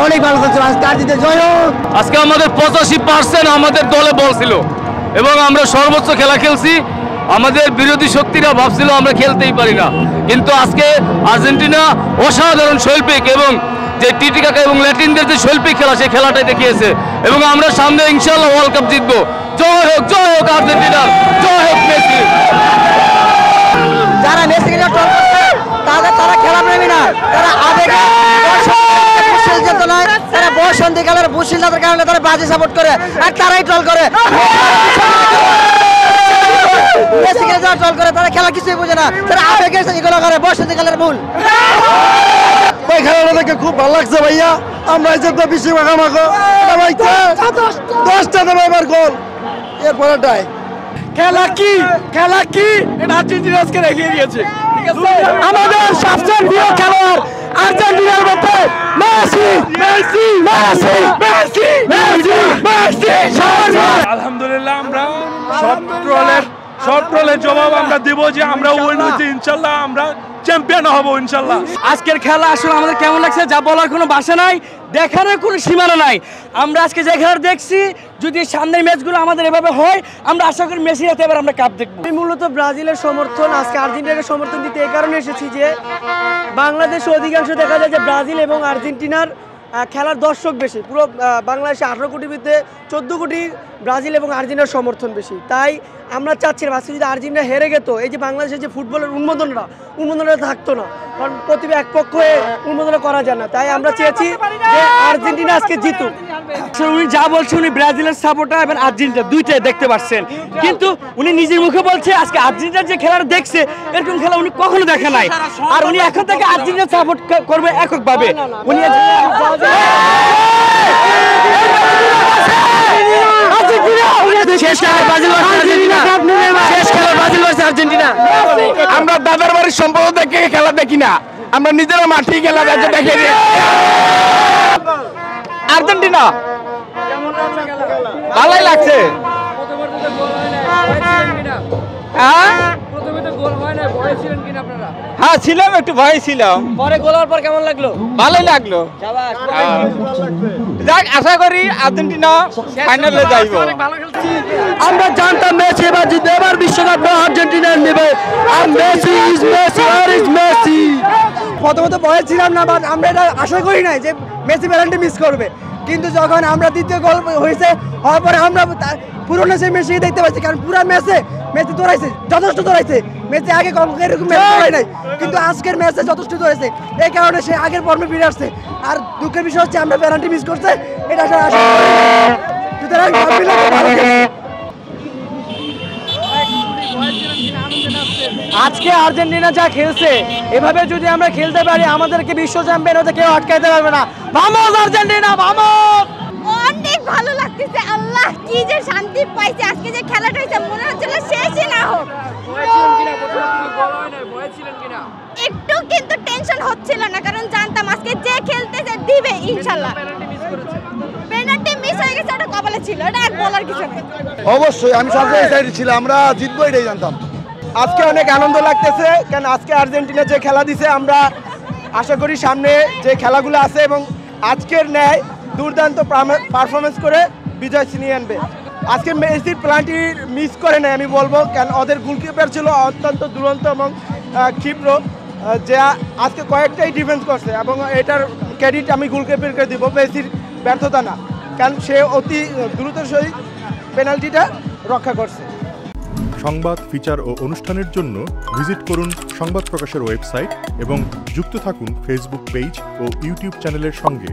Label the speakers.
Speaker 1: অনেক ভালো খেলছে, আজকে আর্জেন্টিনা জয় হোক।
Speaker 2: আজকে আমাদের 85% আমাদের দলে বল ছিল এবং আমরা সর্বোচ্চ খেলা খেলছি। আমাদের বিরোধী শক্তিরা ভাবছিল আমরা খেলতেই পারি না, কিন্তু আজকে আর্জেন্টিনা অসাধারণ শৈল্পিক এবং যে টিটিকাকা এবং ল্যাটিনদের যে শৈল্পিক খেলা, সেই খেলাটাই দেখিয়েছে এবং আমরা সামনে ইনশাআল্লাহ ওয়ার্ল্ড কাপ জিতবো। জয় হোক আর্জেন্টিনা, জয় হোক মেসি।
Speaker 1: যারা মেসিকে ট্রল করছে তারা খেলা প্রেমী না, তারা আবেগে তারা বসন্তি কালের বুশিলতার কারণে তারা ব্রাজিল সাপোর্ট করে আর তারাই ট্রল করে। মেসিকে যারা ট্রল করে তারা খেলা কিছুই বোঝে না, তারা আবেগে এগুলো করে, বসন্তি কালের ভুল।
Speaker 3: ওই খেলাটা দেখে খুব ভালো লাগছে ভাইয়া। আমরা এই যে বেশি মাখামাখো ভাই 10টা দেবে এবার গোল, এরপরেটাই
Speaker 2: খেলা কি এটা আর্জেন্টিনা আজকে দেখিয়ে দিয়েছে।
Speaker 3: আমাদের সবচেয়ে প্রিয় খেলোয়াড় আর্জেন্টিনার মধ্যে মেসি।
Speaker 4: আলহামদুলিল্লাহ আমরা সব ট্রলের জবাব আমরা দেব যে আমরা উইন হচ্ছি, ইনশাল্লাহ আমরা চ্যাম্পিয়ন হব ইনশাল্লাহ।
Speaker 2: আজকের খেলা আসলে আমাদের কেমন লাগছে যা বলার কোনো ভাষা নাই, দেখানোর কোনো সীমানা নাই। আমরা আজকে যে খেলা দেখছি, যদি সামনের ম্যাচগুলো আমাদের এভাবে হয়, আমরা আশা করি মেসি হাতে এবার আমরা কাপ দেখবো।
Speaker 1: আমি মূলত ব্রাজিলের সমর্থন, আজকে আর্জেন্টিনাকে সমর্থন দিতে এই কারণে এসেছি যে বাংলাদেশে অধিকাংশ দেখা যায় যে ব্রাজিল এবং আর্জেন্টিনার খেলার দর্শক বেশি। পুরো বাংলাদেশে 18 কোটির মধ্যে 14 কোটি ব্রাজিল এবং আর্জেন্টিনার সমর্থন বেশি। তাই আমরা চাচ্ছিলাম আজকে যদি আর্জেন্টিনা হেরে যেত, এই যে বাংলাদেশের যে ফুটবলের উন্মোদনটা থাকতো না, কারণ প্রতিভা এক পক্ষ হয়ে উন্মোদন করা যায় না। তাই আমরা চেয়েছি যে আর্জেন্টিনা আজকে জিতুক।
Speaker 2: উনি যা বলছে, উনি ব্রাজিলের সাপোর্টার এবং আর্জেন্টিনা দুইটাই দেখতে পাচ্ছেন, কিন্তু উনি নিজের মুখে বলছে আজকে আর্জেন্টিনার যে খেলাটা দেখছে এরকম খেলা উনি কখনো দেখে নাই, আর উনি এখন থেকে আর্জেন্টিনা সাপোর্ট করবে এককভাবে। উনি
Speaker 3: আমরা দাদার বাড়ির সম্পর্ক দেখে খেলা দেখি না, আমরা নিজেরা মাঠে খেলা দেখে। আর্জেন্টিনা ভালোই লাগছে। হ্যাঁ ছিলাম, একটু ভয় ছিলাম।
Speaker 1: পরে গোল হওয়ার পর কেমন লাগলো?
Speaker 3: ভালোই লাগলো। যাক, আশা করি আর্জেন্টিনা ফাইনালে যাইব।
Speaker 1: আমরা জানতাম মেসি এবার জিতবে, এবার বিশ্বকাপ আর্জেন্টিনা নেবে। আর মেসি ইজ মেসি আর ইজ মেসি। প্রথমত ভয় ছিলাম না, বাট আমরা এটা আশা করি নাই যে মেসি পেনাল্টি মিস করবে, কিন্তু যখন আমরা দ্বিতীয় গোল হয়েছে হওয়ার পরে আমরা পুরোনো সেই মেসিকে দেখতে পাচ্ছি, কারণ পুরো ম্যাচে মেসি দৌড়াইছে, যথেষ্ট দৌড়াইছে। মেসি আগে কখনো এরকম ম্যাচ দৌড়ায় নাই, কিন্তু আজকের ম্যাচে যথেষ্ট দৌড়াইছে, এই কারণে সে আগের ফর্মে ফিরে আসছে। আর দুঃখের বিষয় হচ্ছে আমরা পেনাল্টি মিস করছে, এটা আশা করি। সুতরাং আজকে আর্জেন্টিনা যা খেলছে, এভাবে যদি আমরা খেলতে পারি আমাদেরকে বিশ্ব চ্যাম্পিয়ন হতে কেউ আটকাইতে পারবে না। Vamos Argentina, vamos!
Speaker 5: অনেক ভালো লাগতেছে, আল্লাহ কি যে শান্তি পাইছে। আজকে যে খেলাটা হয়েছে মনে হচ্ছিল শেষই না হোক। একটু কিন্তু টেনশন হচ্ছিল না, কারণ জানতাম আজকে যে খেলতেছে দিবে ইনশাল্লাহ। পেনাল্টি মিস হয়ে গেছে, ওটা কপালে ছিল, এটা এক বলার কিছু নেই।
Speaker 3: অবশ্যই আমি সবচেয়ে এক্সাইটেড ছিলাম, আমরা জিতবো এটাই জানতাম। আজকে অনেক আনন্দ লাগতেছে, কারণ আজকে আর্জেন্টিনা যে খেলা দিছে, আমরা আশা করি সামনে যে খেলাগুলো আছে এবং আজকের ন্যায় দুর্দান্ত পারফরমেন্স করে বিজয় ছিনিয়ে আনবে। আজকে মেসির প্লান্টি মিস করে নাই আমি বলবো, কারণ ওদের গোলকিপার ছিল অত্যন্ত দুরন্ত এবং ক্ষিপ্র, যে আজকে কয়েকটাই ডিফেন্স করছে এবং এটার ক্রেডিট আমি গোলকিপারকে দিব, মেসির ব্যর্থতা না, কারণ সে অতি দ্রুতের সহিত পেনাল্টিটা রক্ষা করছে।
Speaker 6: সংবাদ, ফিচার ও অনুষ্ঠানের জন্য ভিজিট করুন সংবাদ প্রকাশের ওয়েবসাইট এবং যুক্ত থাকুন ফেসবুক পেজ ও ইউটিউব চ্যানেলের সঙ্গে।